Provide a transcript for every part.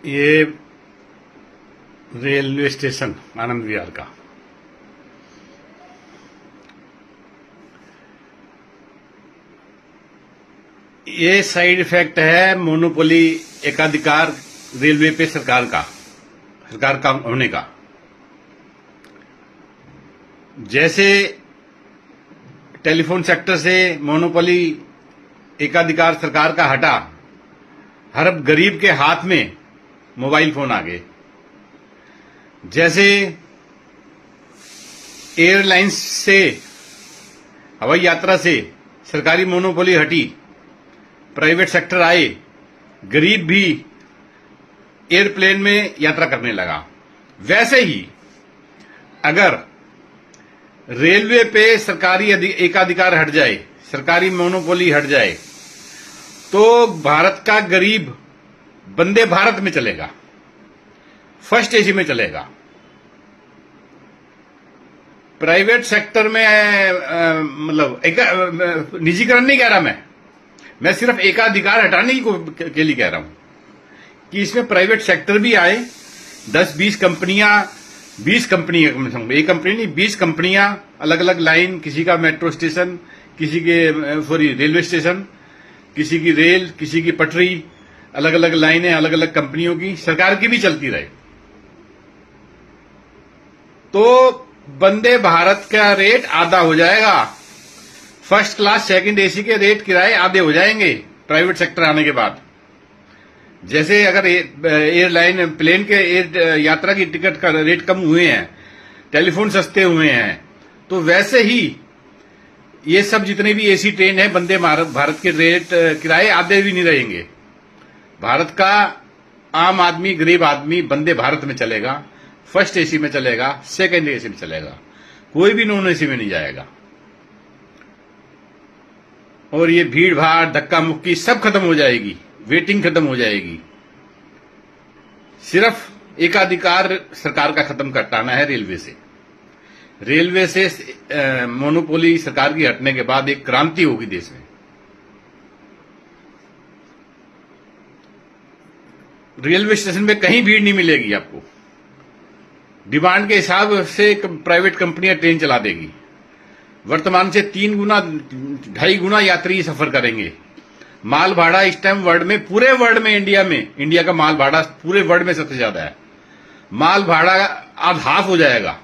ये railway station Anand Vihar का ये साइड इफेक्ट है मोनोपोली एकाधिकार रेलवे पे सरकार का होने का। जैसे टेलीफोन सेक्टर से मोनोपोली एकाधिकार सरकार का हटा, हर गरीब के हाथ में मोबाइल फोन आ गए। जैसे एयरलाइंस से, हवाई यात्रा से सरकारी मोनोपोली हटी, प्राइवेट सेक्टर आए, गरीब भी एयरप्लेन में यात्रा करने लगा। वैसे ही अगर रेलवे पे सरकारी एकाधिकार हट जाए, सरकारी मोनोपोली हट जाए, तो भारत का गरीब वंदे भारत में चलेगा, फर्स्ट एसी में चलेगा। प्राइवेट सेक्टर में मतलब निजीकरण नहीं कह रहा मैं सिर्फ एकाधिकार हटाने के लिए कह रहा हूं कि इसमें प्राइवेट सेक्टर भी आए। 10-20 कंपनियां, 20 कंपनियां, एक कंपनी नहीं 20 कंपनियां, अलग अलग लाइन, किसी का मेट्रो स्टेशन, किसी के रेलवे स्टेशन, किसी की रेल, किसी की पटरी, अलग अलग लाइनें, अलग अलग कंपनियों की, सरकार की भी चलती रहे। तो वंदे भारत का रेट आधा हो जाएगा। फर्स्ट क्लास, सेकंड एसी के रेट किराए आधे हो जाएंगे प्राइवेट सेक्टर आने के बाद। जैसे अगर एयरलाइन, प्लेन के यात्रा की टिकट का रेट कम हुए हैं, टेलीफोन सस्ते हुए हैं, तो वैसे ही ये सब जितने भी एसी ट्रेन है वंदे भारत के रेट किराए आधे भी नहीं रहेंगे। भारत का आम आदमी, गरीब आदमी वंदे भारत में चलेगा, फर्स्ट एसी में चलेगा, सेकंड एसी में चलेगा, कोई भी नॉन एसी में नहीं जाएगा। और ये भीड़ भाड़, धक्का मुक्की सब खत्म हो जाएगी, वेटिंग खत्म हो जाएगी। सिर्फ एकाधिकार सरकार का खत्म करना है रेलवे से मोनोपोली सरकार की हटने के बाद एक क्रांति होगी देश में। रेलवे स्टेशन पे कहीं भीड़ नहीं मिलेगी आपको। डिमांड के हिसाब से प्राइवेट कंपनियां ट्रेन चला देगी। वर्तमान से 3 गुना, 2.5 गुना यात्री सफर करेंगे। माल भाड़ा इस टाइम वर्ल्ड में, पूरे वर्ल्ड में, इंडिया का माल भाड़ा पूरे वर्ल्ड में सबसे ज्यादा है। माल भाड़ा आज हाफ हो जाएगा।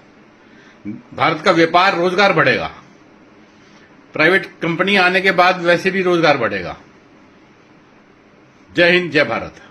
भारत का व्यापार, रोजगार बढ़ेगा। प्राइवेट कंपनी आने के बाद वैसे भी रोजगार बढ़ेगा। जय हिंद, जय भारत।